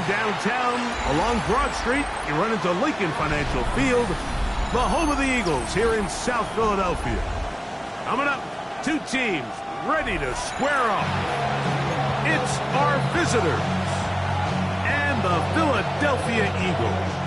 downtown along Broad Street, you run into Lincoln Financial Field, the home of the Eagles here in South Philadelphia. Coming up, two teams ready to square off. It's our visitors and the Philadelphia Eagles.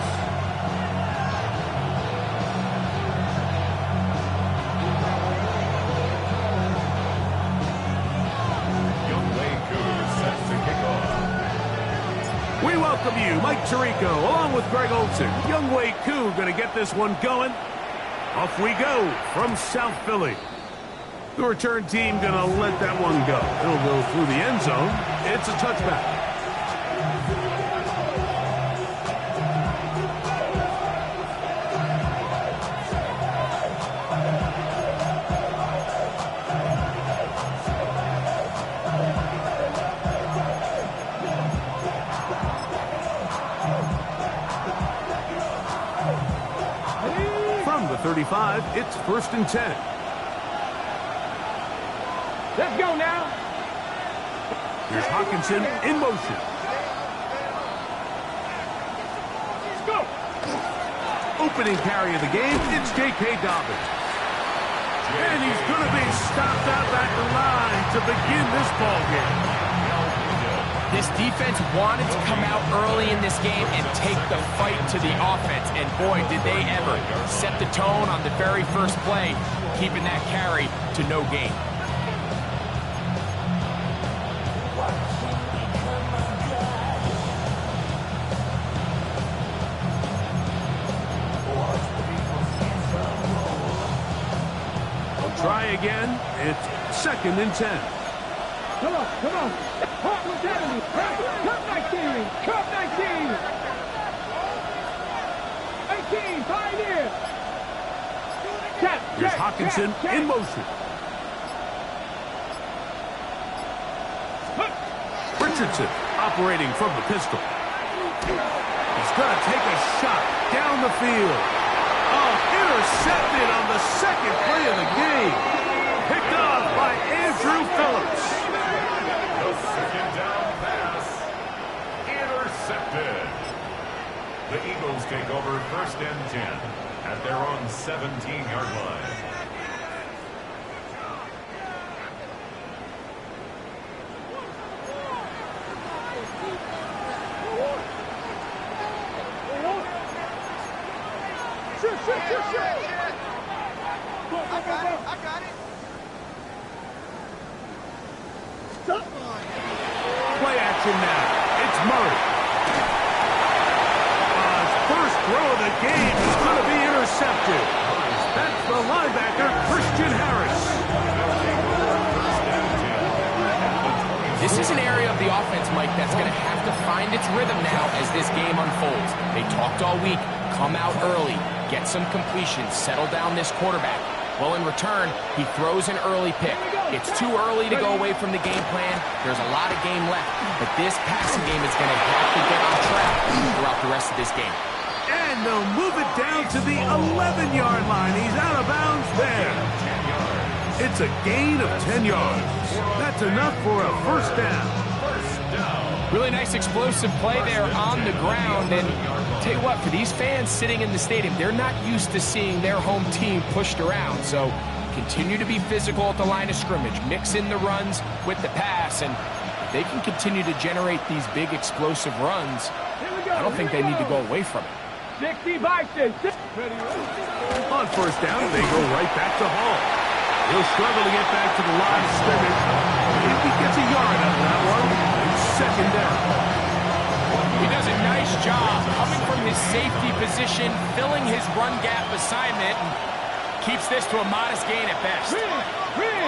We welcome you, Mike Tirico, along with Greg Olson. Younghoe Koo going to get this one going. Off we go from South Philly. The return team going to let that one go. It'll go through the end zone. It's a touchback. From the 35, it's 1st and 10. Let's go now. Here's Hawkinson in motion. Let's go. Opening carry of the game, it's J.K. Dobbins. And he's going to be stopped out at the line to begin this ball game. This defense wanted to come out early in this game and take the fight to the offense. And boy, did they ever set the tone on the very first play, keeping that carry to no gain. Try again. It's 2nd and 10. Come on, come on. Hawk mentality. Cup 19. Cup 19. 18. Pioneer. Here's Hawkinson in motion. Richardson operating from the pistol. He's going to take a shot down the field. Oh, intercepted on the second play of the game. Picked off by Andrew Phillips. The second down pass. Intercepted. The Eagles take over 1st and 10 at their own 17-yard line. I got it. Stop. Play action now. It's Murray. First throw of the game is going to be intercepted. That's the linebacker, Christian Harris. This is an area of the offense, Mike, that's going to have to find its rhythm now as this game unfolds. They talked all week, come out early, get some completions, settle down this quarterback. Well, in return, he throws an early pick. It's too early to go away from the game plan. There's a lot of game left, but this passing game is going to have to get on track throughout the rest of this game. And they'll move it down to the 11-yard line. He's out of bounds there. It's a gain of 10 yards. That's enough for a 1st down. Really nice explosive play there on the ground. And tell you what, for these fans sitting in the stadium, they're not used to seeing their home team pushed around. So continue to be physical at the line of scrimmage. Mix in the runs with the pass. And if they can continue to generate these big explosive runs, I don't think they need to go away from it. 60 Bison. On 1st down, they go right back to Hall. He'll struggle to get back to the line of scrimmage. If he gets a yard out of that one, it's 2nd down. He does a nice job coming from his safety position, filling his run gap assignment, and keeps this to a modest gain at best.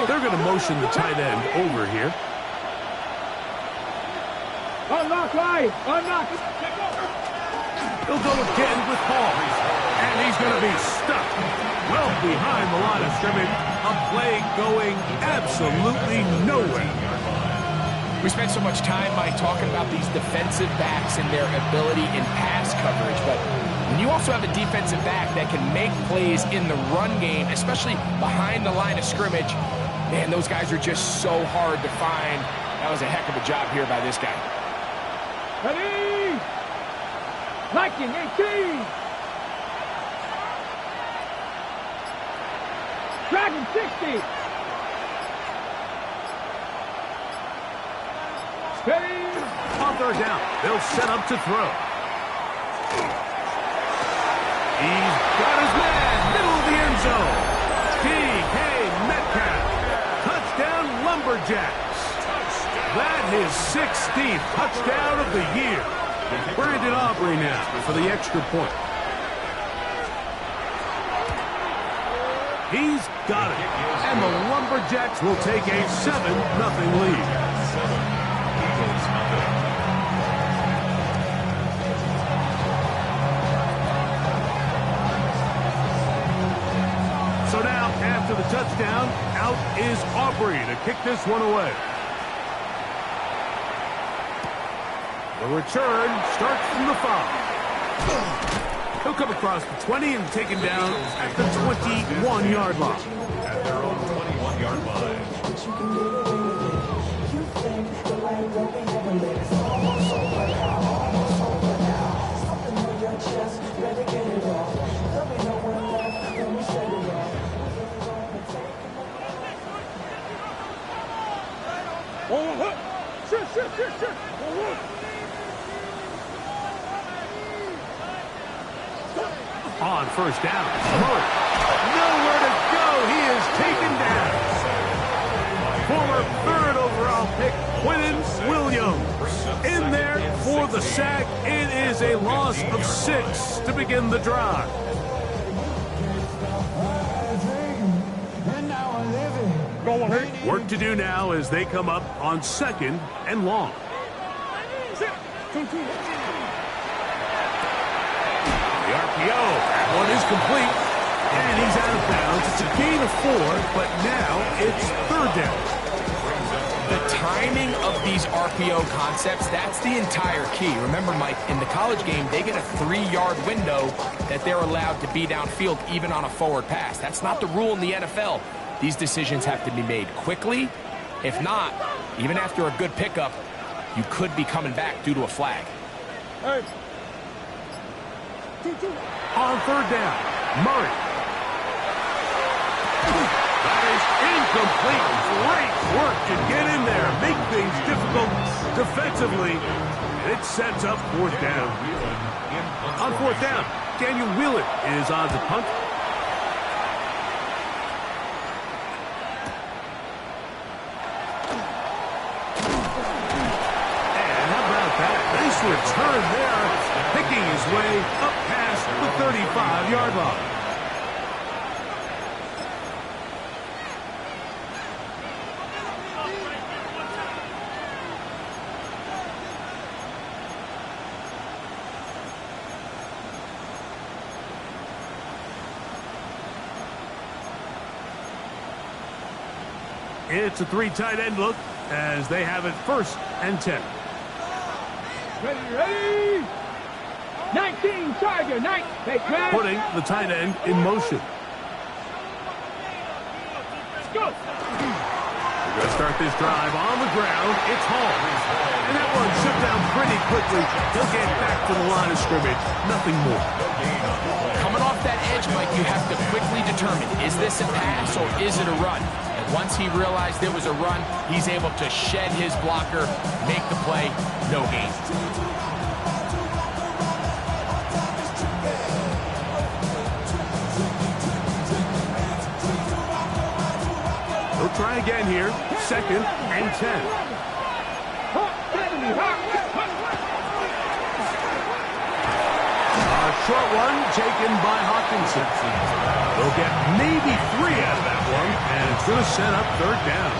They're going to motion the tight end over here. Unlock line. Unlock. He'll go again with Hall. And he's going to be stuck well behind the line of scrimmage. A play going absolutely nowhere. We spent so much time, Mike, talking about these defensive backs and their ability in pass coverage, but when you also have a defensive back that can make plays in the run game, especially behind the line of scrimmage, man, those guys are just so hard to find. That was a heck of a job here by this guy. Ready? Viking 18. Dragon 60. Steady. On third down, they'll set up to throw. He's got his man, middle of the end zone. DK Metcalf. Touchdown, Lumberjacks. That his 16th touchdown of the year. Brandon Aubrey now for the extra point. He's got it. And the Lumberjacks will take a 7-0 lead. So now, after the touchdown, out is Aubrey to kick this one away. The return starts from the 5. He'll come across the 20 and taken down at the 21-yard line. At their own 21-yard line. On first down, Murray. Nowhere to go. He is taken down. Former third overall pick, Quentin Williams. In there for the sack. It is a loss of 6 to begin the drive. Work to do now as they come up on 2nd and long. The RPO, that one is complete, and he's out of bounds. It's a gain of 4, but now it's 3rd down. The timing of these RPO concepts, that's the entire key. Remember, Mike, in the college game, they get a 3-yard window that they're allowed to be downfield even on a forward pass. That's not the rule in the NFL. These decisions have to be made quickly. If not, even after a good pickup, you could be coming back due to a flag. Hey. On 3rd down, Murray. That is incomplete. Great work to get in there, make things difficult defensively. It sets up 4th down. On 4th down, Daniel Whelan is on the punt. Nice return there, picking his way up past the 35-yard line. It's a 3 tight end look as they have it 1st and 10. Ready. 19, Charger, 9. Putting the tight end in motion. Let's go. We're going to start this drive on the ground. It's Hall. And that one shut down pretty quickly. He'll get back to the line of scrimmage. Nothing more. Coming off that edge, Mike, you have to quickly determine, is this a pass or is it a run? And once he realized it was a run, he's able to shed his blocker, make the play, no gain. He'll try again here. 2nd and 10. A short one taken by Hawkinson. They'll get maybe 3 out of that one, and it's going to set up 3rd down.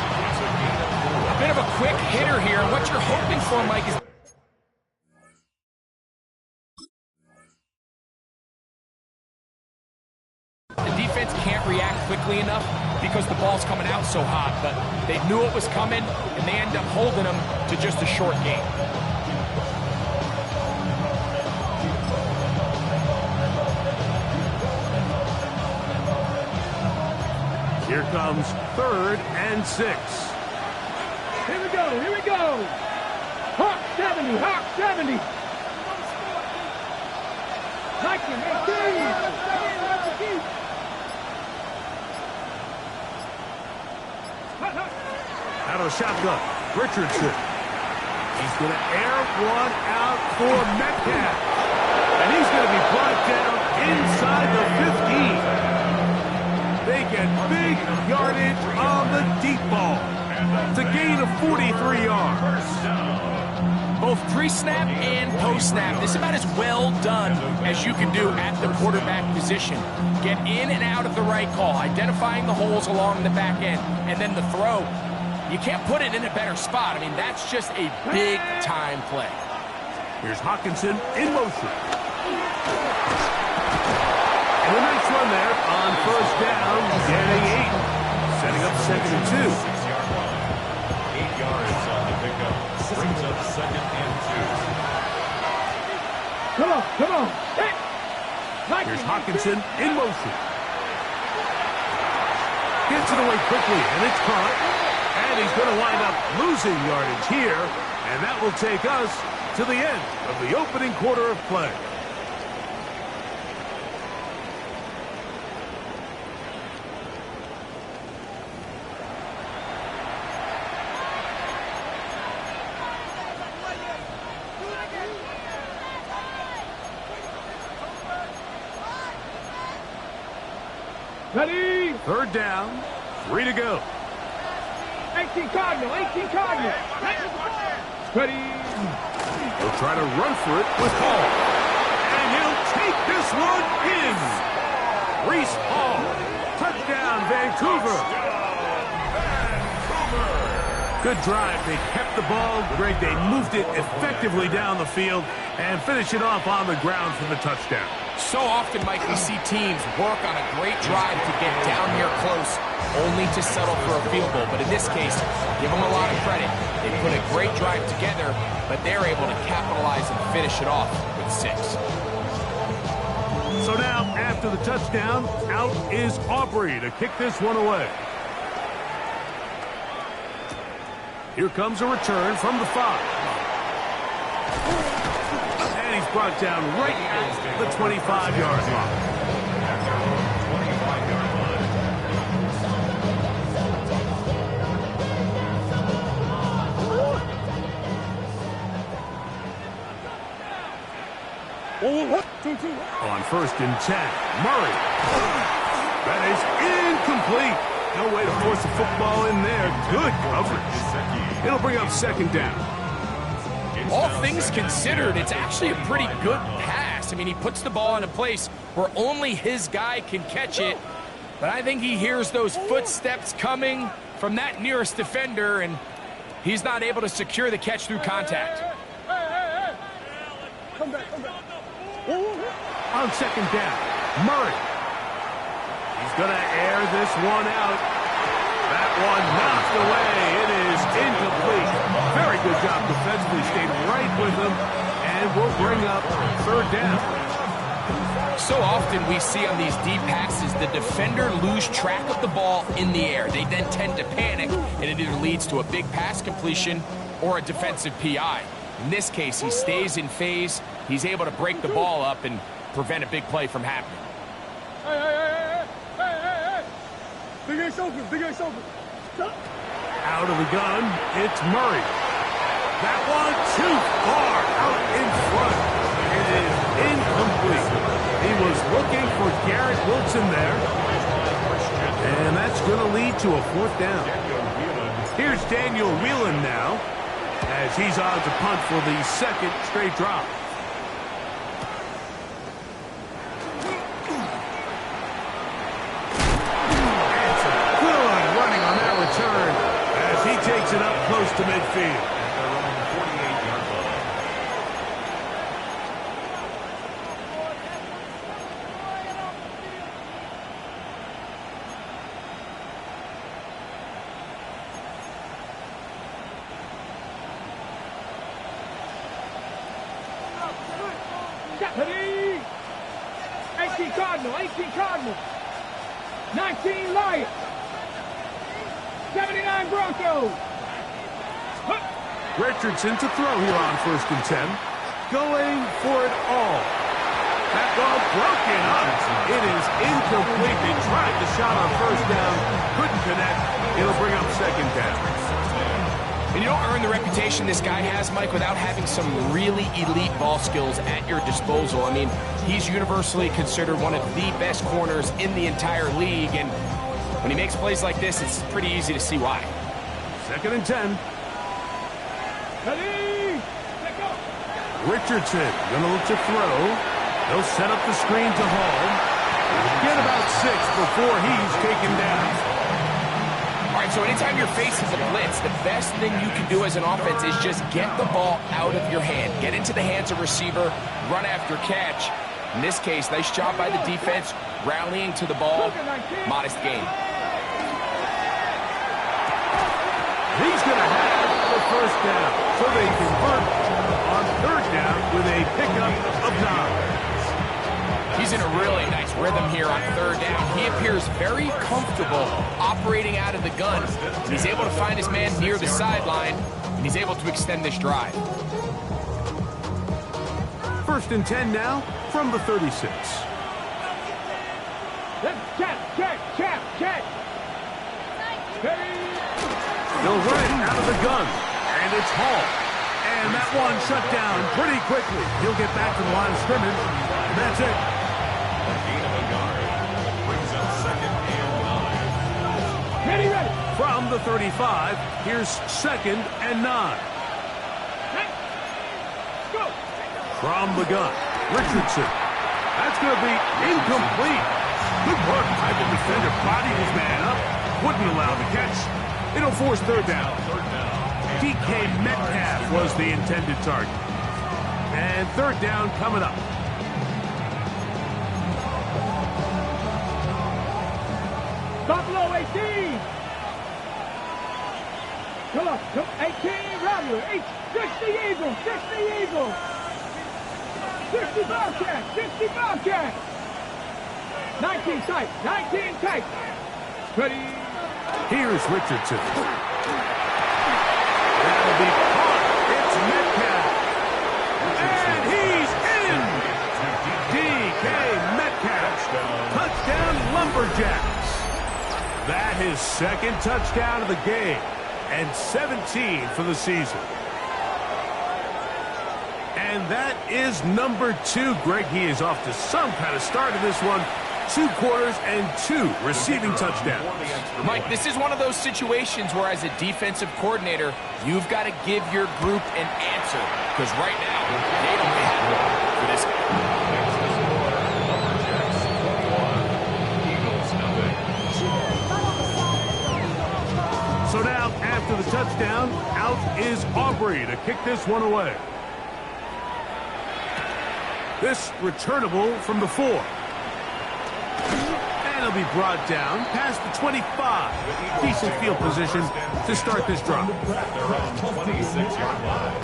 A bit of a quick hitter here. What you're hoping for, Mike, is the defense can't react quickly enough because the ball's coming out so hot, but they knew it was coming, and they end up holding them to just a short game. Here comes 3rd and 6. Here we go, here we go. Hawk 70, Hawk 70. Out of the shotgun, Richardson. He's going to air one out for Metcalf. And he's going to be brought down inside the 15. They get big yardage on the deep ball. It's a gain of 43 yards. Both pre-snap and post-snap, this is about as well done as you can do at the quarterback position. Get in and out of the right call, identifying the holes along the back end, and then the throw. You can't put it in a better spot. I mean, that's just a big-time play. Here's Hawkinson in motion. And a nice run there on first down, getting 8. Setting up 2nd and 2. 8 yards on the pickup. Brings up 2nd and 2. Come on. Here's Hawkinson in motion. Gets it away quickly, and it's caught. And he's going to wind up losing yardage here. And that will take us to the end of the opening quarter of play. Ready? 3rd down, 3 to go. 18 Cardinal. Ready? He'll try to run for it with Hall. And he'll take this one in. Reese Hall. Touchdown, Vancouver. Good drive. They kept the ball. Greg, they moved it effectively down the field and finish it off on the ground for the touchdown. So often, Mike, we see teams work on a great drive to get down here close, only to settle for a field goal. But in this case, give them a lot of credit. They put a great drive together, but they're able to capitalize and finish it off with 6. So now, after the touchdown, out is Aubrey to kick this one away. Here comes a return from the 5. And he's brought down right at the 25-yard line. On 1st and 10, Murray. That is incomplete. No way to force the football in there. Good coverage. It'll bring up 2nd down. All things considered, it's actually a pretty good pass. I mean, he puts the ball in a place where only his guy can catch it. But I think he hears those footsteps coming from that nearest defender, and he's not able to secure the catch through contact. Come back. On 2nd down, Murray. He's going to air this one out. That one knocked away. It is incomplete. Very good job defensively. Stayed right with him. And will bring up 3rd down. So often we see on these deep passes, the defender lose track of the ball in the air. They then tend to panic, and it either leads to a big pass completion or a defensive PI. In this case, he stays in phase. He's able to break the ball up and prevent a big play from happening. Hey. Big Ace open. Out of the gun, it's Murray. That one too far out in front. It is incomplete. He was looking for Garrett Wilson there. And that's going to lead to a 4th down. Here's Daniel Whelan now, as he's on to punt for the 2nd straight drop. As he takes it up close to midfield. At their own 48-yard line. Ready? 18 Cardinal. 19 Lions. 79 Broncos. Richardson to throw here on 1st and 10. Going for it all. That ball broken up. It is incomplete. They tried the shot on first down. Couldn't connect. It'll bring up second down. And you don't earn the reputation this guy has, Mike, without having some really elite ball skills at your disposal. I mean, he's universally considered one of the best corners in the entire league, and when he makes plays like this, it's pretty easy to see why. Second and 10. Ready? Let go. Richardson gonna look to throw. They'll set up the screen to Hall. Get about 6 before he's taken down. All right, so anytime you're facing the blitz, the best thing you can do as an offense is just get the ball out of your hand. Get into the hands of receiver, run after catch. In this case, nice job by the defense, rallying to the ball. Modest gain. He's going to have the first down, so they convert on third down with a pickup of 9. He's in a really nice rhythm here on third down. He appears very comfortable operating out of the gun. He's able to find his man near the sideline, and he's able to extend this drive. First and 10 now from the 36. Let's check. Ready? They'll run it out of the gun, and it's Hall. And that one shut down pretty quickly. He'll get back to the line of scrimmage, and that's it. A gain of a yard. Brings up second and 9. Ready. From the 35, here's second and 9. Hey. Go. From the gun, Richardson. That's going to be incomplete. Good work by the defender. Bodied his man up. Wouldn't allow the catch. It'll force third down. DK Metcalf was the intended target. And third down coming up. Buffalo 18. Come on. 18, Rattler. 60 Eagles. 60 Bobcats. 19 tight. Ready. Here's Richardson. That'll be caught. It's Metcalf. And he's in. DK Metcalf. Touchdown, Lumberjacks. That is second touchdown of the game. And 17 for the season. And that is number 2. Greg, he is off to some kind of start in this one. 2 quarters and 2 receiving touchdowns. Mike, this is one of those situations where as a defensive coordinator, you've got to give your group an answer. Because right now, they don't have one for this game. So now, after the touchdown, out is Aubrey to kick this one away. This returnable from the 4. And it'll be brought down past the 25. Decent field position to start this drive. They're on 26-yard line.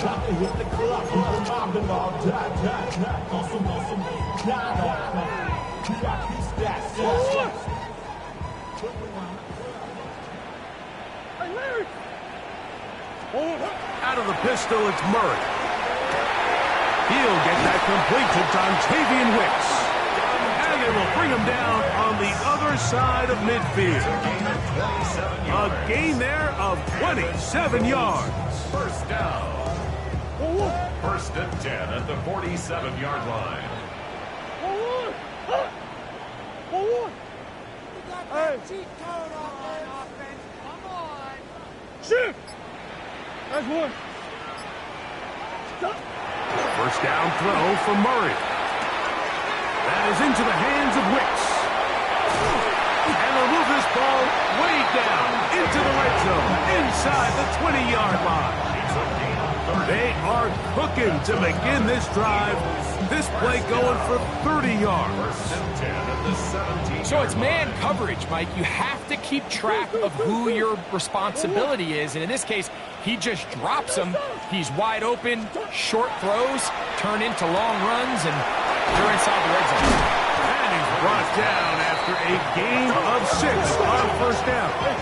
Out of the pistol, it's Murray. He'll get that complete to Dontavian Wicks. And they will bring him down on the other side of midfield. A gain there of 27 yards. First down. First and 10 at the 47-yard line. Cheat code offense. Come on. Shift. That's one. First down throw for Murray. That is into the hands of Wicks. And they'll move this ball way down into the red zone, inside the 20-yard line. They are cooking to begin this drive. This play going for 30 yards. First and 10 at the 17. So it's man coverage, Mike. You have to keep track of who your responsibility is. And in this case, he just drops him. He's wide open. Short throws turn into long runs, and they're inside the red zone. And he's brought down after a gain of 6 on first down. A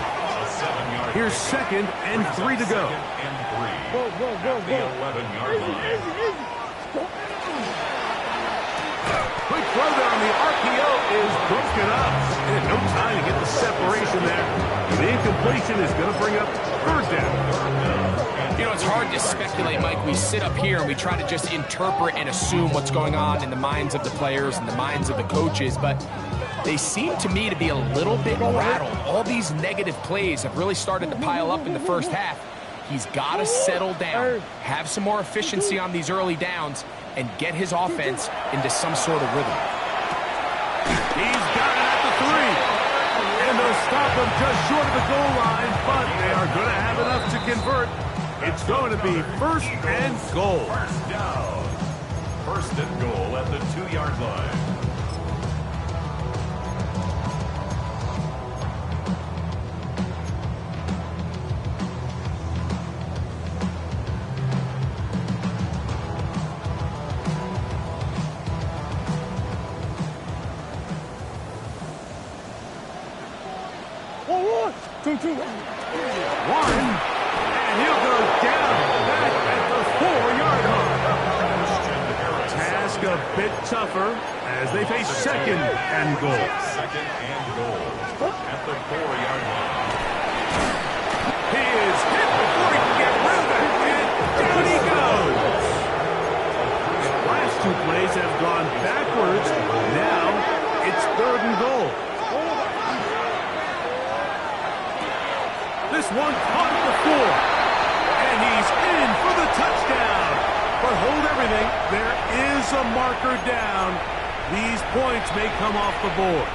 7-yard. Here's second and 3 to go. Second and 3. At the 11-yard line. Quick separation there. The incompletion is going to bring up third down. You know, it's hard to speculate, Mike. We sit up here and we try to just interpret and assume what's going on in the minds of the players and the minds of the coaches, but they seem to me to be a little bit rattled. All these negative plays have really started to pile up in the first half. He's got to settle down, have some more efficiency on these early downs, and get his offense into some sort of rhythm. He's got it at the 3. And they'll stop him just short of the goal line, but they are going to have enough to convert. It's going to be first and goal. First down. First and goal at the 2-yard line. Warren, and he'll go down back at the 4-yard line. Task a bit tougher as they face second and goal. Second and goal at the 4-yard line. He is hit before he can get rid of it, and down he goes. Last 2 plays have gone backwards. Now it's third and goal. This one caught at the 4, and he's in for the touchdown. But hold everything, there is a marker down. These points may come off the board.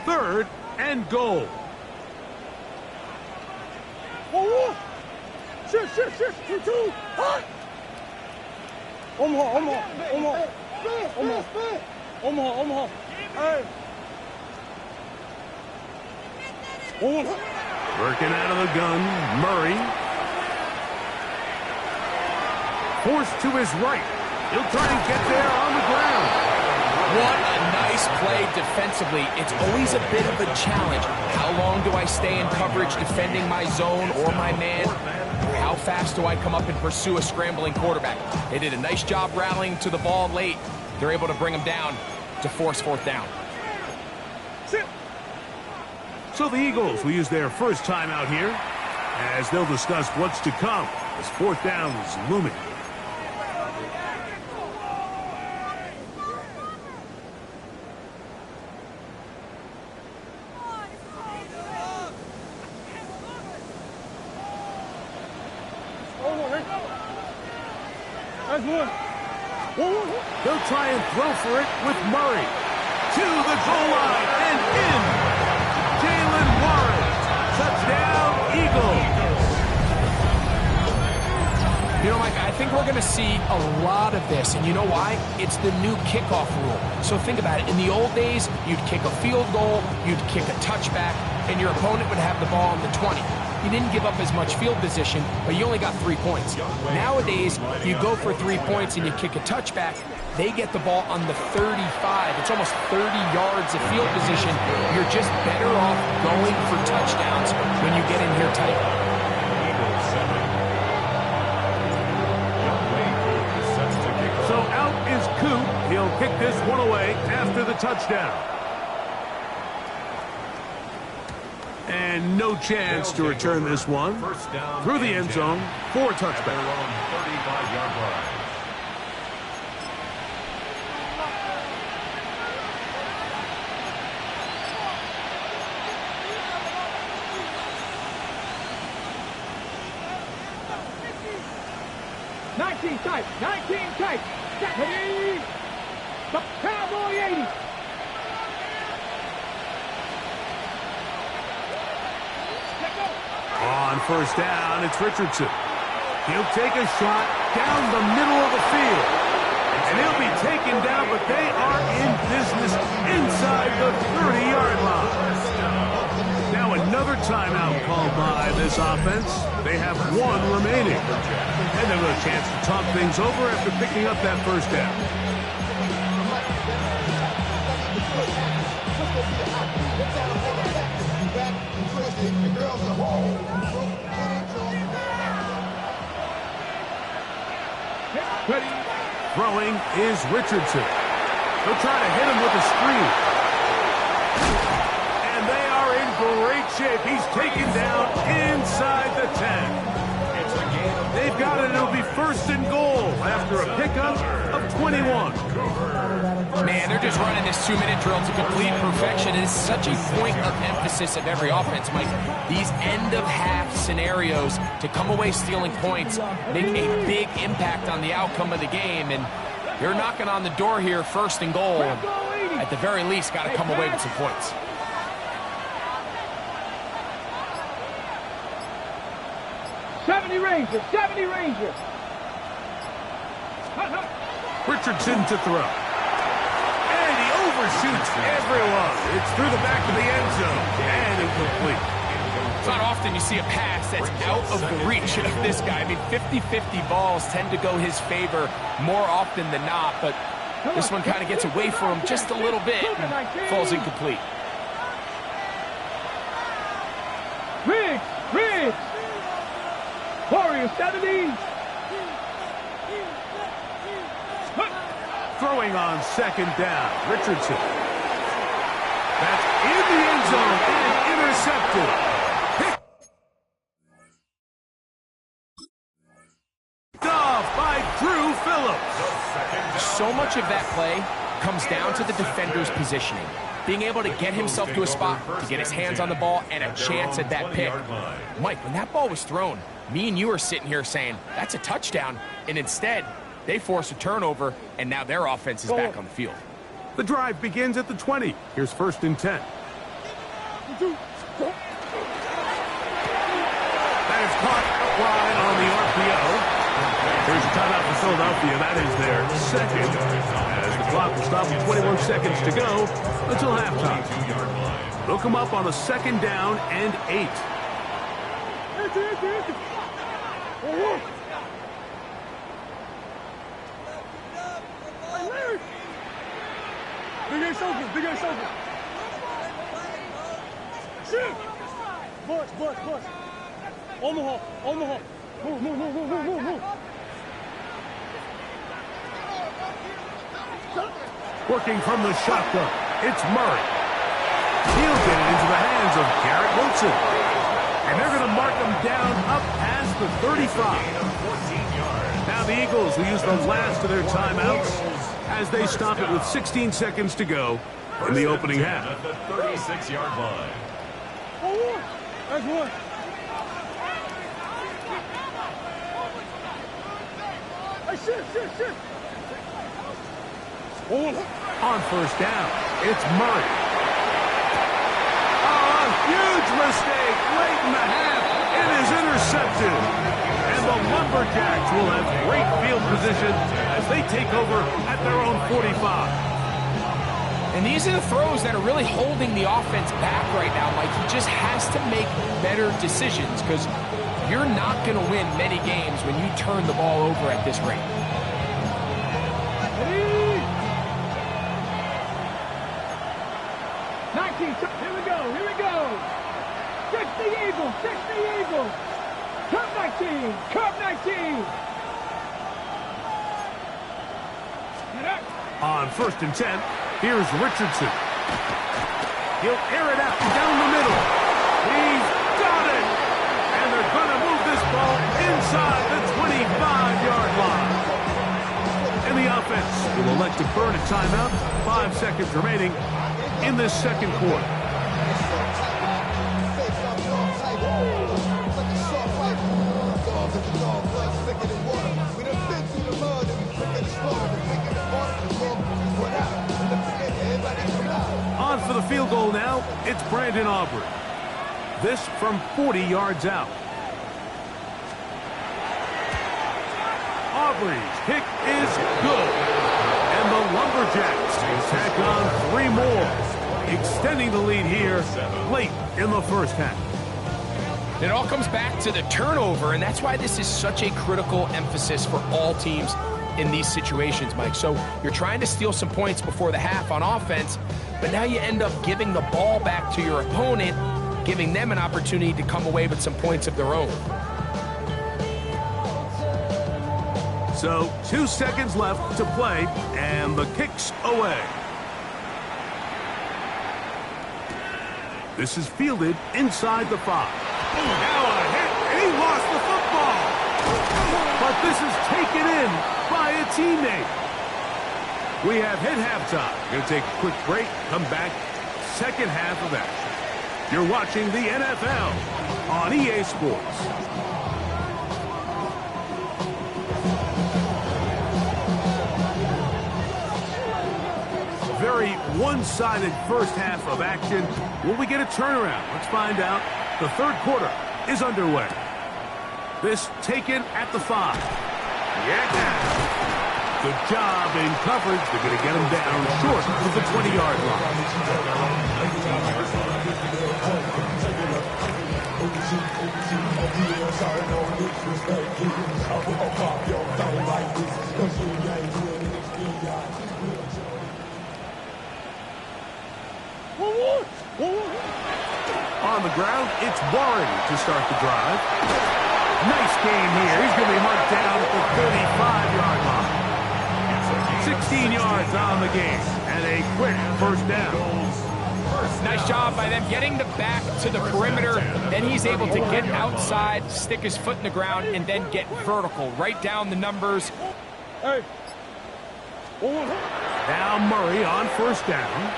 Third and goal. Shoot, 2, hot! Omaha. Hey. Working out of the gun, Murray. Forced to his right. He'll try and get there on the ground. What a nice play defensively. It's always a bit of a challenge. How long do I stay in coverage defending my zone or my man? How fast do I come up and pursue a scrambling quarterback? They did a nice job rallying to the ball late. They're able to bring him down to force fourth down. So the Eagles will use their first time out here as they'll discuss what's to come as fourth down is looming. They'll try and throw for it with Murray. To the goal line and in. Jalen Warren. Touchdown, Eagles. You know, Mike, I think we're going to see a lot of this, and you know why? It's the new kickoff rule. So think about it. In the old days, you'd kick a field goal, you'd kick a touchback, and your opponent would have the ball on the 20. You didn't give up as much field position, but you only got 3 points. Nowadays, you go for 3 points and you kick a touchback, they get the ball on the 35. It's almost 30 yards of field position. You're just better off going for touchdowns when you get in here tight. So out is Coop. He'll kick this one away after the touchdown. And no chance to return this one through the end zone for a touchback. 35-yard line. Tight, 19 tight. Ready? The Cowboy 80. On first down, it's Richardson. He'll take a shot down the middle of the field. And he'll be taken down, but they are in business inside the 30-yard line. Now another timeout called by this offense. They have 1 remaining. And they'll have a chance to talk things over after picking up that first down. Ready. Throwing is Richardson. They'll try to hit him with a screen. And they are in great shape. He's taken down inside the 10. They've got it. It'll be first and goal after a pickup of 21. Man, they're just running this 2-minute drill to complete perfection. It is such a point of emphasis of every offense, Mike. These end-of-half scenarios to come away stealing points make a big impact on the outcome of the game. And they're knocking on the door here, first and goal. At the very least, got to come away with some points. Rangers, 70 Rangers. Richardson to throw. And he overshoots everyone. It's through the back of the end zone and incomplete. It's not often you see a pass that's out of the reach of this guy. I mean, 50-50 balls tend to go his favor more often than not, but this one kind of gets away from him just a little bit and falls incomplete. Riggs. Warriors 70. Throwing on second down, Richardson. That's in the end zone and intercepted. Picked off by Drew Phillips. So much of that play comes down to the defender's positioning. Being able to get himself to a spot, to get his hands on the ball, and a chance at that pick. Mike, when that ball was thrown, me and you are sitting here saying, that's a touchdown, and instead, they force a turnover, and now their offense is back on the field. The drive begins at the 20. Here's first and 10. That is caught wide on the RPO. There's a timeout for Philadelphia. That is their second. As the clock will stop with 21 seconds to go until halftime. They'll come up on a second down and 8. Big ass open. Shoot! Bush. Omaha. Move. Working from the shotgun, it's Murray. He'll get it into the hands of Garrett Wilson. And they're going to mark him down up past the 35. Now the Eagles will use the last of their timeouts as they stop it with 16 seconds to go in the opening half. At the 36-yard line. That's one. Shit. On first down, it's Murray. Oh, a huge mistake late in the half. It is intercepted. And the Lumberjacks will have great field position as they take over at their own 45. And these are the throws that are really holding the offense back right now, Mike. He just has to make better decisions because you're not going to win many games when you turn the ball over at this rate. 19, here we go. 60 Eagles. Cup 19. On first and 10, here's Richardson. He'll air it out down the middle. He's got it. And they're going to move this ball inside the 25-yard line. And the offense will elect to burn a timeout. 5 seconds remaining in this second quarter. On for the field goal now, it's Brandon Aubrey. This from 40 yards out. Aubrey's kick is good. And the Lumberjacks will tack on 3 more, extending the lead here late in the first half. It all comes back to the turnover, and that's why this is such a critical emphasis for all teams in these situations, Mike. So you're trying to steal some points before the half on offense, but now you end up giving the ball back to your opponent, giving them an opportunity to come away with some points of their own. So 2 seconds left to play, and the kick's away. This is fielded inside the 5. Now a hit, and he lost the football. But this is taken in by a teammate. We have hit halftime. Going to take a quick break, come back, second half of action. You're watching the NFL on EA Sports. Very one-sided first half of action. Will we get a turnaround? Let's find out. The third quarter is underway. This taken at the 5. Yeah. Good job in coverage. They're going to get him down short of the 20-yard line. On the ground, it's Warren to start the drive. Nice game here. He's going to be marked down at the 35-yard line. 16 yards on the game, and a quick first down. Nice job by them getting the back to the perimeter. Then he's able to get outside, stick his foot in the ground, and then get vertical. Right down the numbers. Hey. Now Murray on first down.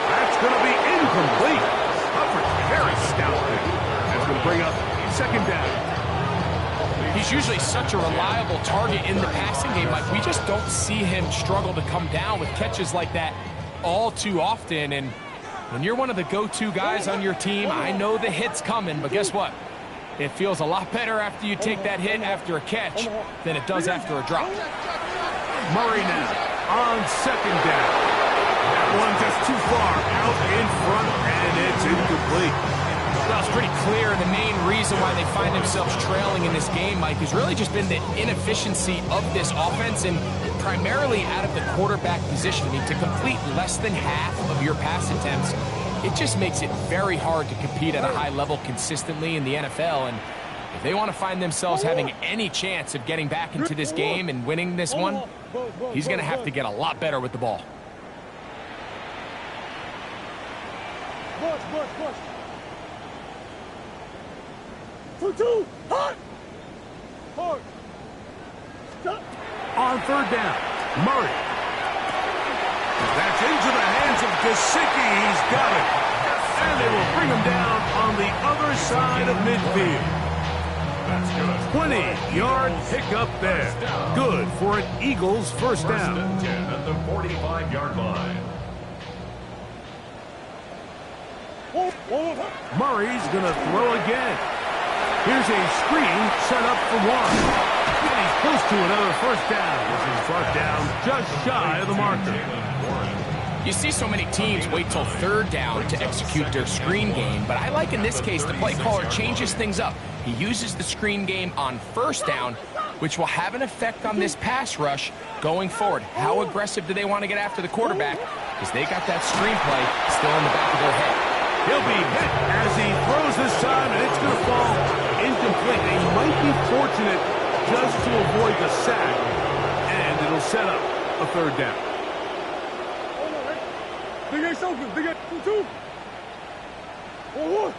That's going to be incomplete. Coverage very stout there. That's going to bring up second down. He's usually such a reliable target in the passing game. Like, we just don't see him struggle to come down with catches like that all too often. And when you're one of the go-to guys on your team, I know the hit's coming, but guess what? It feels a lot better after you take that hit after a catch than it does after a drop. Murray now on second down. That one just too far out in front, and it's incomplete. Well, it's pretty clear the main reason why they find themselves trailing in this game, Mike, has really just been the inefficiency of this offense and primarily out of the quarterback position. I mean, to complete less than half of your pass attempts, it just makes it very hard to compete at a high level consistently in the NFL. And if they want to find themselves having any chance of getting back into this game and winning this one, he's going to have to get a lot better with the ball. Push. 2-2, hot! Hard. Stop. On third down, Murray. That's into the hands of Gesicki. He's got it. And they will bring him down on the other side of midfield. 20-yard pickup there. Good for an Eagles first down. First and 10 at the 45-yard line. Murray's going to throw again. Here's a screen set up for one. And he's close to another first down. This is brought down just shy of the marker. You see so many teams wait till third down to execute their screen game, but I like in this case the play caller changes things up. He uses the screen game on first down, which will have an effect on this pass rush going forward. How aggressive do they want to get after the quarterback? Because they got that screen play still in the back of their head. He'll be hit as he throws this time, and it's going to fall incomplete. They might be fortunate just to avoid the sack, and it'll set up a third down. Big A's open. Big A, 2-2. 1-1.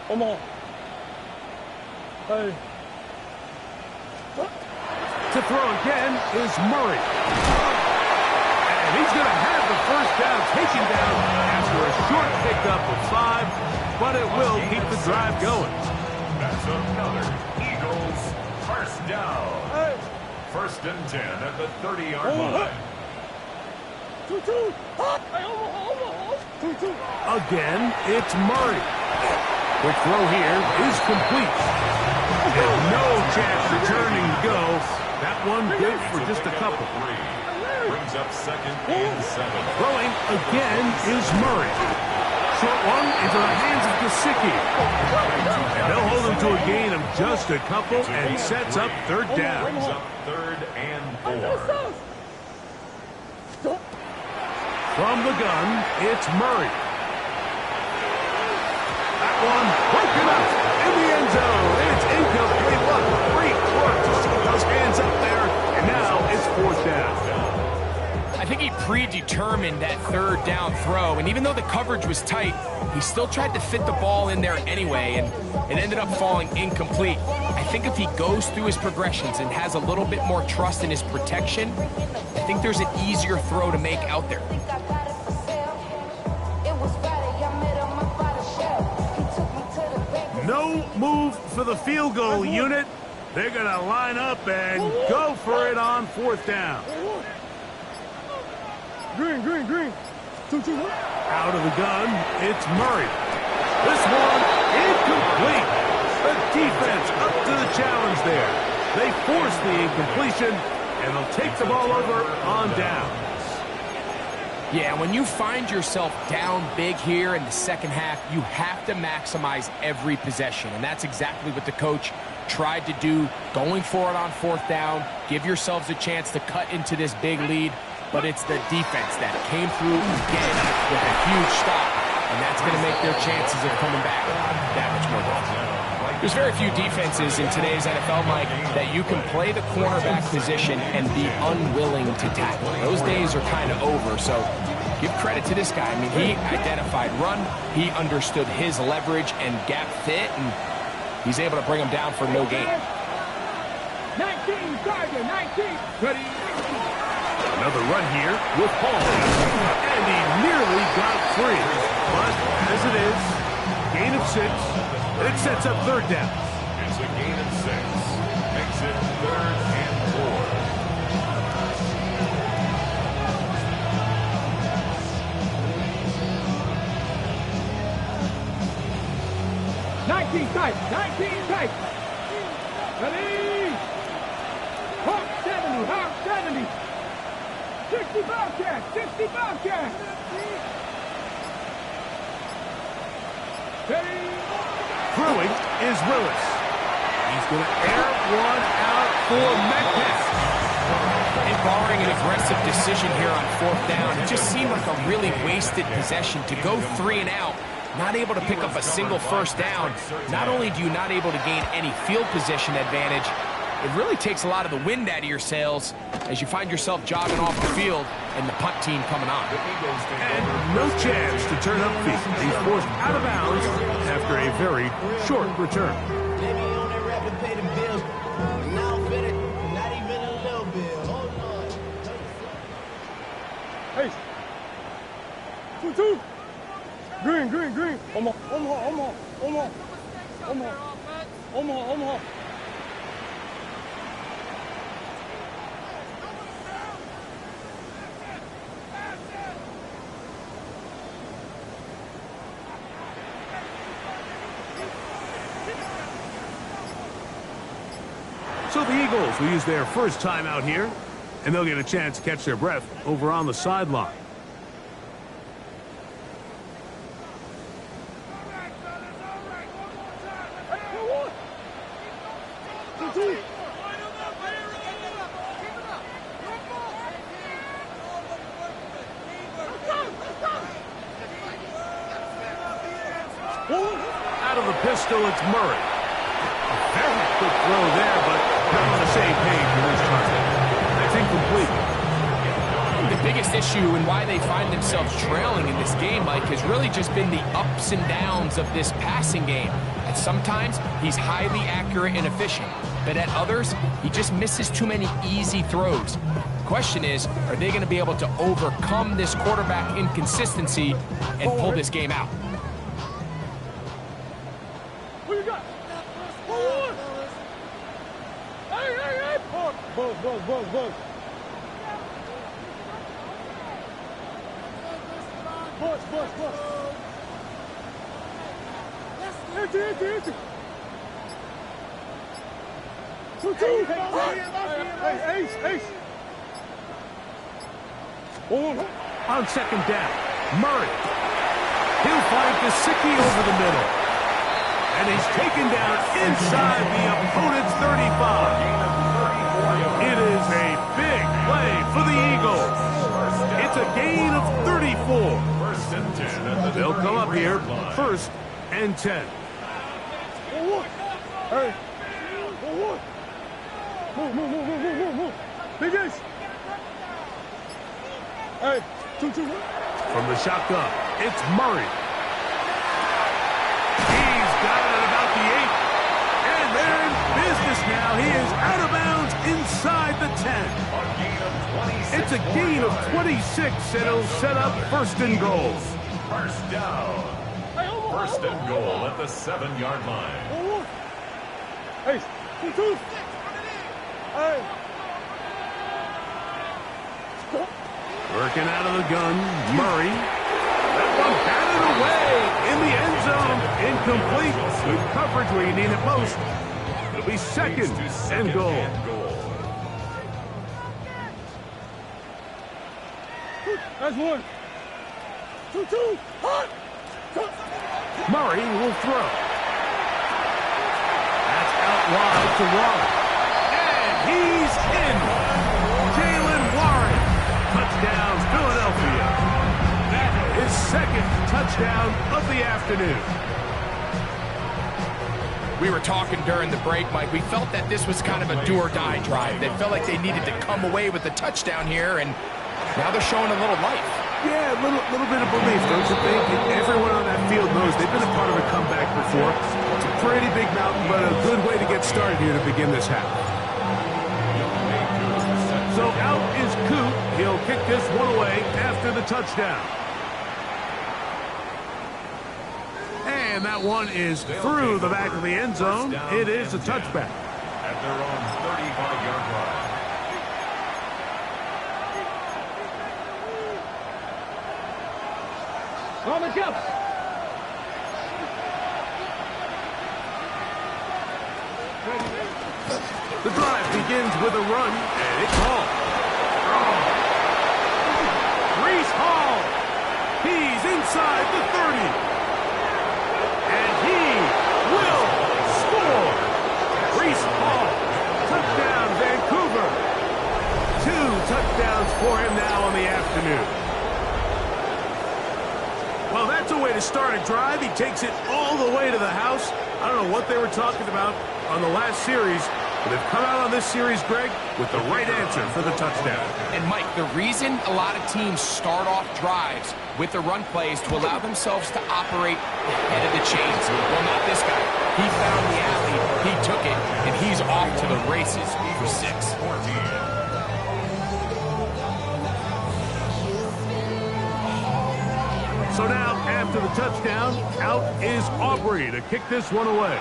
Come on. Hey. To throw again is Murray. And he's going to have the first down taken down after a short pickup of 5, but it will keep the drive going. That's another Eagles first down. Hey. First and 10 at the 30-yard line. 2-2. Hey, almost. 2-2. Again, it's Murray. The throw here is complete. And no chance to turn and go. That one good for just a couple. Brings up second and 7. Throwing again is Murray. Short one into the hands of Gesicki. And they'll hold him to a gain of just a couple and sets up third down. Brings up third and 4. From the gun, it's Murray. one broken up in the end zone. And it's incomplete. What great work to shoot those hands up there. And now it's fourth down. I think he predetermined that third down throw, and even though the coverage was tight, he still tried to fit the ball in there anyway, and it ended up falling incomplete. I think if he goes through his progressions and has a little bit more trust in his protection, I think there's an easier throw to make out there. No move for the field goal unit. They're going to line up and go for it on fourth down. Green. 2-2. Out of the gun, it's Murray. This one, incomplete. The defense up to the challenge there. They force the incompletion, and they'll take the ball over on down. Yeah, when you find yourself down big here in the second half, you have to maximize every possession, and that's exactly what the coach tried to do, going for it on fourth down. Give yourselves a chance to cut into this big lead. But it's the defense that came through again with a huge stop, and that's going to make their chances of coming back that much more difficult. There's very few defenses in today's NFL, Mike, that you can play the cornerback position and be unwilling to tackle. Those days are kind of over, so give credit to this guy. I mean, he identified run, he understood his leverage and gap fit, and he's able to bring him down for no gain. 19, Gardner, 19. Ready. Another run here with Paul. And he nearly got free. But as it is, gain of 6. It sets up third down. It's a gain of 6. Makes it 3rd and 19 tight. Ready. Hawk 70. 60 Bobcats. Throwing is Willis. He's going to air one out for Metcalf. And barring an aggressive decision here on fourth down, it just seemed like a really wasted possession to go 3 and out, not able to pick up a single first down. Not only do you not able to gain any field position advantage, it really takes a lot of the wind out of your sails as you find yourself jogging off the field and the punt team coming on. And no chance to turn upfield. He's forced out of bounds after a very short return. Maybe on that rap and pay the bills. Now fit it, not even a little bit. Hold on. Hey. 2-2. Green. Omaha. So the Eagles will use their first time out here, and they'll get a chance to catch their breath over on the sideline. Out of the pistol, it's Murray. A very quick throw there, but not on the same page with this target. That's incomplete. The biggest issue and why they find themselves trailing in this game, Mike, has really just been the ups and downs of this passing game. And sometimes he's highly accurate and efficient, but at others, he just misses too many easy throws. The question is, are they going to be able to overcome this quarterback inconsistency and pull this game out? What you got? Forward! Hey! Buzz. Buzz. Empty. 2-2. Hey, ace. On second down, Murray. He'll find Gesicki over the middle. And he's taken down inside the opponent's 35. It is a big play for the Eagles. It's a gain of 34. First and 10 at the They'll come up here 23-yard line. first and 10. Hey. Move. Big Ace. Hey, 2-2. From the shotgun, it's Murray. He's got it at about the 8. And they're in business now. He is out of bounds inside the 10. It's a gain of 26, and it'll set up first and goal. First down. First and goal at the 7-yard line. Hey, 2-2. Hey. Working out of the gun, Murray. That one batted away in the end zone. Incomplete. Good coverage where you need it most. It'll be second and goal. That's one. 2-2. Hot. Murray will throw. That's out wide to Warren. And he's in. Jalen Warren. Touchdown, Philadelphia. That is second touchdown of the afternoon. We were talking during the break, Mike. We felt that this was kind of a do-or-die drive. They felt like they needed to come away with the touchdown here, and now they're showing a little life. Yeah, a little bit of belief, don't you think? And everyone on that field knows they've been a part of a comeback before. It's a pretty big mountain, but a good way to get started here to begin this half. So out is Coop. He'll kick this one away after the touchdown. And that one is through the back of the end zone. It is a touchback. At their own 35-yard line. Lumberjacks. The drive begins with a run, and it's Hall. Reese Hall. He's inside the 30. And he will score. Reese Hall. Touchdown, Vancouver. 2 touchdowns for him now on the afternoon. Well, that's a way to start a drive. He takes it all the way to the house. I don't know what they were talking about on the last series, but they've come out on this series, Greg, with the right answer for the touchdown. And, Mike, the reason a lot of teams start off drives with the run plays to allow themselves to operate ahead of the chains. Well, not this guy. He found the athlete, he took it, and he's off to the races for 6. 14. So now, after the touchdown, out is Aubrey to kick this one away.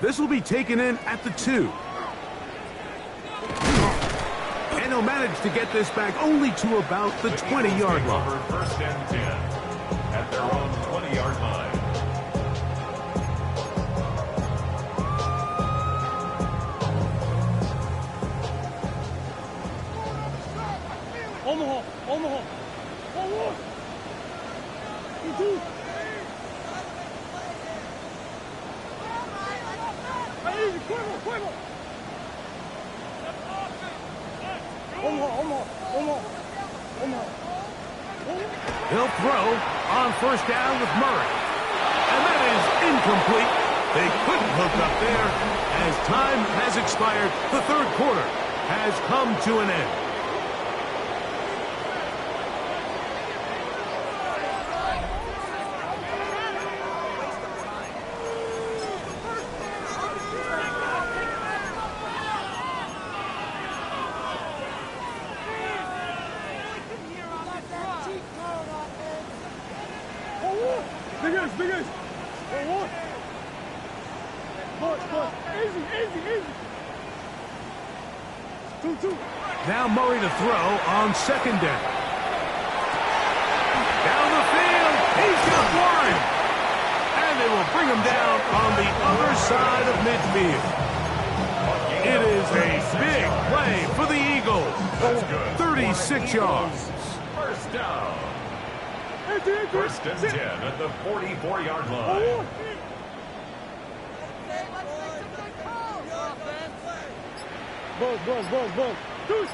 This will be taken in at the 2. And he'll manage to get this back only to about the 20-yard line. First and 10 at their own 20-yard line. Omaha. 1-1. 2-2. Easy, Quavo. Omaha. He'll throw on first down with Murray. And that is incomplete. They couldn't hook up there. As time has expired, the third quarter has come to an end. Big Ace. 1-1. Push. Easy. 2-2. Now Murray to throw on second down. Down the field. He's got one. And they will bring him down on the other side of midfield. It is a big play for the Eagles. That's good. 36 yards. First down. First and 10 at the 44-yard line. Buzz. Deuce.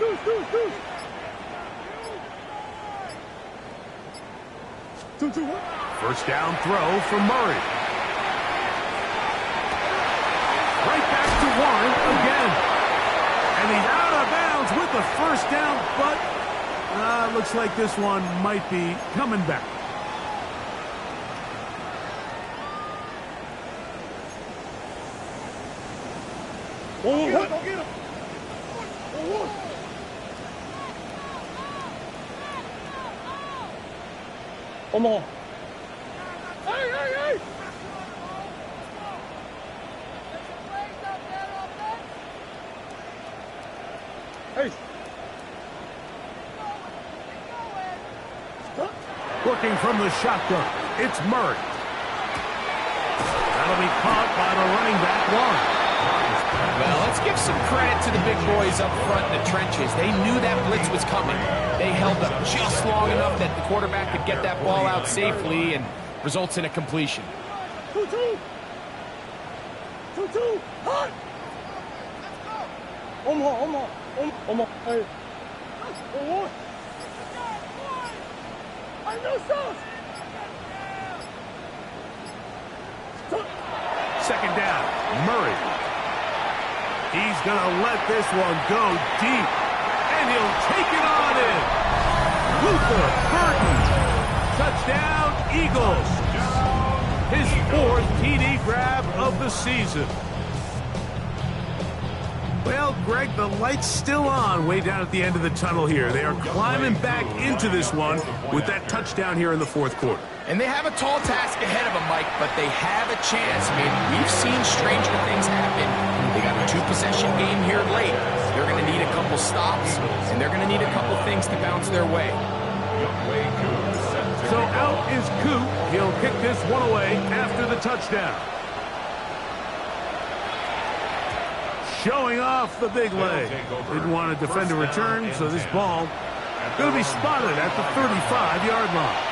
First down throw for Murray. Right back to Warren again. And he's out of bounds with the first down, but looks like this one might be coming back. Go get him. Come on. Hey! Hey. Working from the shotgun, it's Murray. That'll be caught by the running back, Warren. Well, let's give some credit to the big boys up front in the trenches. They knew that blitz was coming. They held up just long enough that the quarterback could get that ball out safely and results in a completion. 2-2. Hot. Omaha. Hey. Oh, I know sauce. Second down, Murray. He's going to let this one go deep, and he'll take it on in. Luther Burton. Touchdown, Eagles. His fourth TD grab of the season. Well, Greg, the light's still on way down at the end of the tunnel here. They are climbing back into this one with that touchdown here in the fourth quarter. And they have a tall task ahead of them, Mike, but they have a chance. I mean, we've seen stranger things happen. They got a two-possession game here late. They're going to need a couple stops, and they're going to need a couple things to bounce their way. So out is Coop. He'll kick this one away after the touchdown. Showing off the big leg. Didn't want to defend a return, so this ball going to be spotted at the 35-yard line.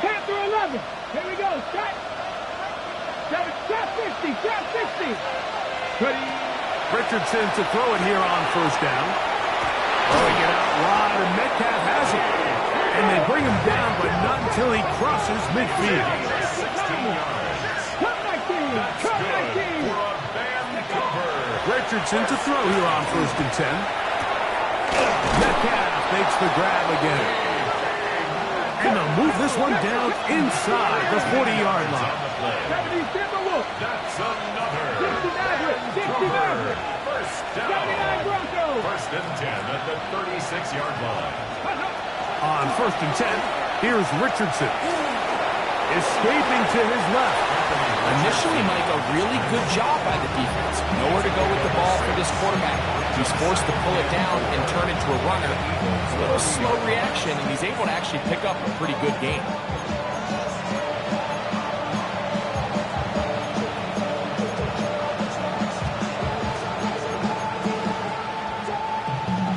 Panther 11. Here we go. Shot 50. Ready. Richardson to throw it here on first down. Throwing it out wide, and Metcalf has it. And they bring him down, but not until he crosses midfield. Cut 19. Richardson to throw here on first and 10. Metcalf makes the grab again. And they'll move this one down inside the 40-yard line. 70 Timberwolves. That's another. 69. First down. 79 Broncos. First and 10 at the 36-yard line. On first and 10, here's Richardson. Escaping to his left. Initially, Mike, a really good job by the defense. Nowhere to go with the ball for this quarterback. He's forced to pull it down and turn into a runner. It's a little slow reaction, and he's able to actually pick up a pretty good game.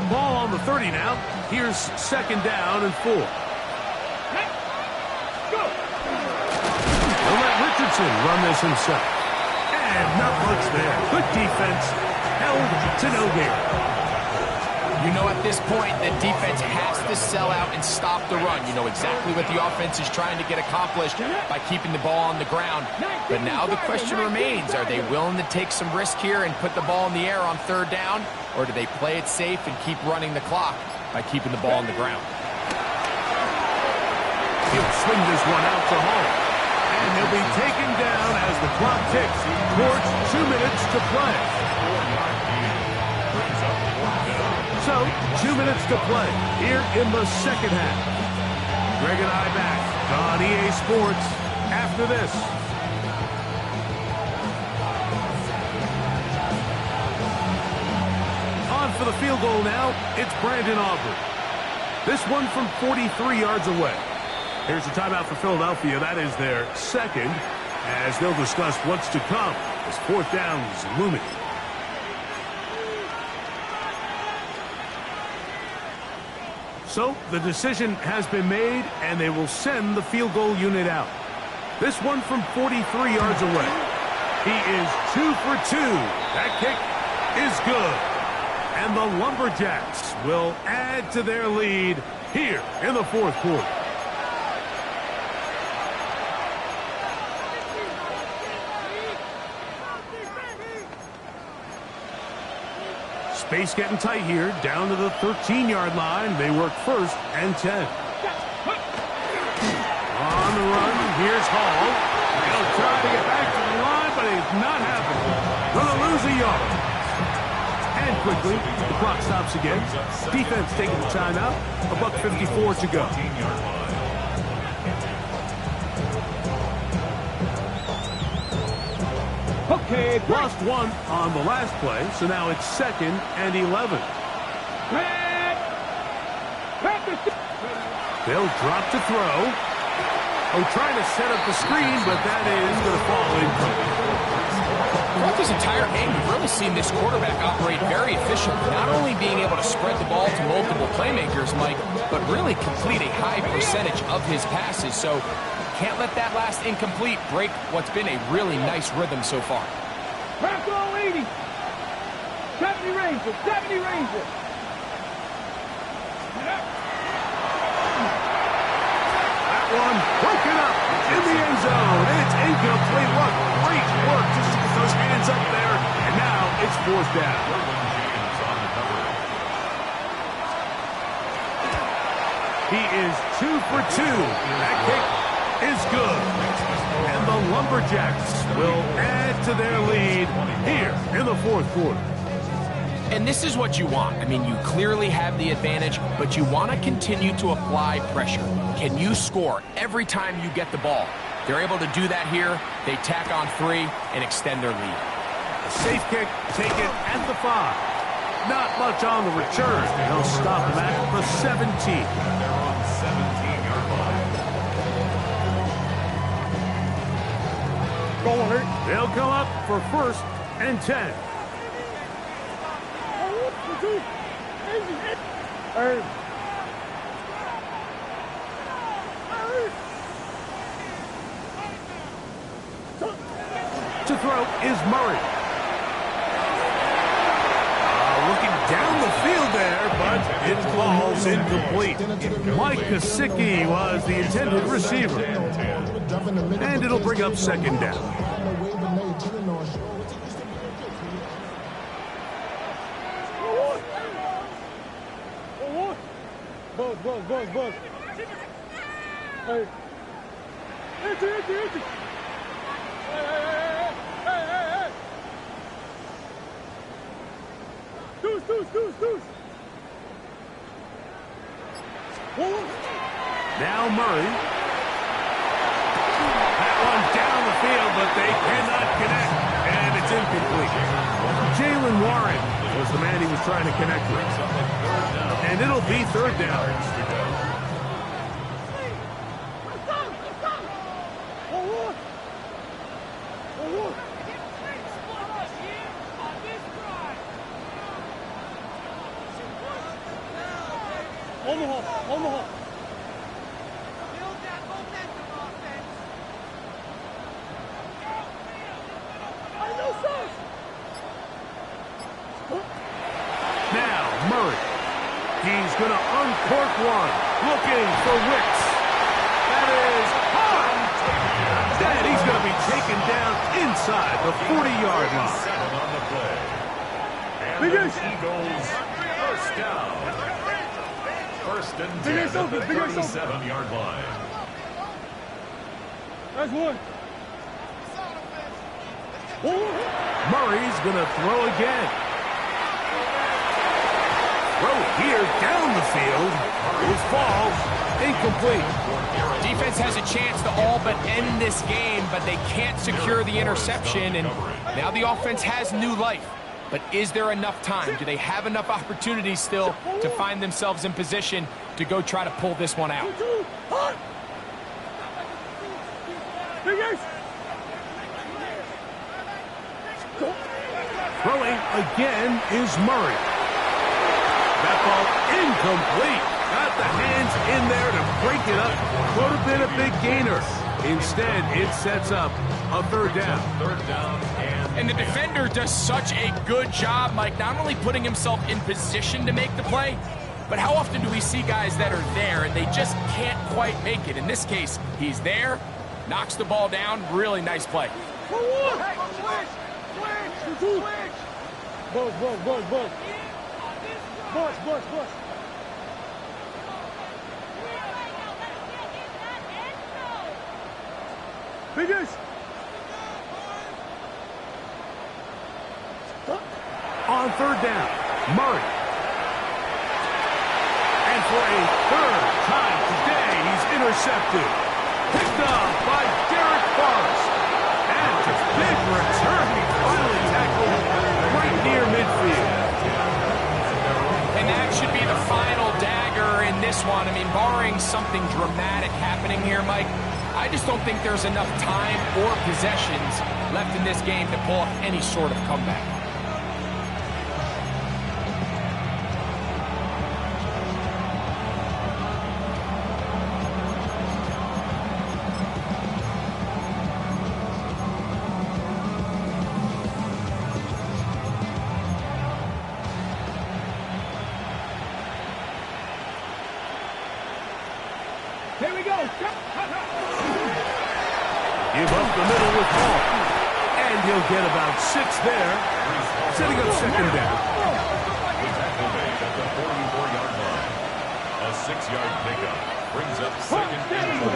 Ball on the 30 now. Here's second down and 4. They'll let Richardson run this himself. And not much there. Good defense. Held to no gain. You know, at this point, the defense has to sell out and stop the run. You know exactly what the offense is trying to get accomplished by keeping the ball on the ground. But now the question remains, are they willing to take some risk here and put the ball in the air on third down? Or do they play it safe and keep running the clock by keeping the ball on the ground? He'll swing this one out to home. And he'll be taken down as the clock ticks towards 2 minutes to play. So, 2 minutes to play here in the second half. Greg and I back on EA Sports after this. On for the field goal now, it's Brandon Aubrey. This one from 43 yards away. Here's a timeout for Philadelphia. That is their second, as they'll discuss what's to come as fourth down is looming. So the decision has been made, and they will send the field goal unit out. This one from 43 yards away. He is 2 for 2. That kick is good. And the Lumberjacks will add to their lead here in the fourth quarter. Space getting tight here, down to the 13-yard line. They work first and 10. On the run, here's Hall. He'll try to get back to the line, but it's not happening. Gonna lose a yard. And quickly, the clock stops again. Defense taking the timeout. $1:54 to go. Okay, Lost one on the last play, so now it's 2nd and 11. They'll drop to throw. Oh, trying to set up the screen, but that is going to fall incomplete. Throughout this entire game, we've really seen this quarterback operate very efficiently, not only being able to spread the ball to multiple playmakers, Mike, but really complete a high percentage of his passes. So can't let that last incomplete break what's been a really nice rhythm so far. Bronco 80. 70 Ranger. 70 Ranger. One broken up in the end zone. It's incomplete. What great work just to get those hands up there. And now it's 4th down. He is 2 for 2. That kick is good. And the Lumberjacks will add to their lead here in the fourth quarter. And this is what you want. I mean, you clearly have the advantage, but you want to continue to apply pressure. Can you score every time you get the ball? They're able to do that here. They tack on 3 and extend their lead. A safe kick taken at the 5. Not much on the return. They'll stop him at the 17. They're on 17-yard line. They'll come up for 1st and 10. To throw is Murray. Looking down the field there, but it falls incomplete. Mike Kosicki was the intended receiver. And it'll bring up 2nd down. Buzz. Hey. Empty. Hey. Deuce. Now Murray. That one down the field, but they cannot connect. And it's incomplete. Jalen Warren was the man he was trying to connect with. And it'll be 3rd down. Omaha. Now Murray. He's going to uncork one. Looking for Wicks. That is hot. And he's going to be taken down inside the 40-yard line. 7 on the play. And the Eagles, 1st down. 1st and 10 at the 37-yard line. That's one. Murray's going to throw again. Throw here down the field. It falls incomplete. Defense has a chance to all but end this game, but they can't secure the interception, and now the offense has new life. But is there enough time? Do they have enough opportunities still to find themselves in position to go try to pull this one out? Throwing again is Murray. That ball incomplete. Got the hands in there to break it up. Would have been a big gainer. Instead, it sets up a third down. Third down And the defender does such a good job, Mike, not only putting himself in position to make the play, but how often do we see guys that are there and they just can't quite make it? In this case, he's there, knocks the ball down, really nice play. Bush. Biggest. On third down, Murray. And for a third time today, he's intercepted. Picked up by Derek Forrest. And a big return. He finally tackled right near midfield. And that should be the final dagger in this one. I mean, barring something dramatic happening here, Mike, I just don't think there's enough time or possessions left in this game to pull off any sort of comeback. Here we go. Give up the middle with Hall. And he'll get about 6 there, setting up second down. The tackle made at the 44-yard line. A 6-yard pickup brings up second and 4.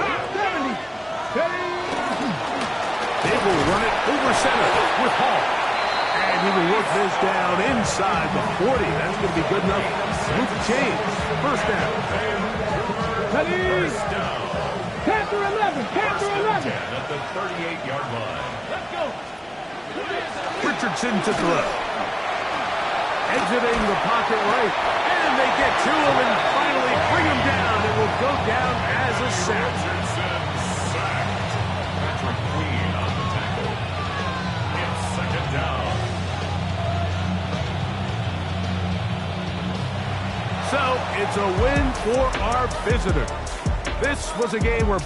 They will run it over center with Hall. And he will work this down inside the 40. That's going to be good enough with the change. First down. First down. Panther 11. Panther 11. At the 38-yard line. Let's go. Richardson to throw. Exiting the pocket right. And they get to him and finally bring him down. It will go down as a sack. Richardson sacked. Patrick Queen on the tackle. It's second down. So it's a win for our visitors. This was a game where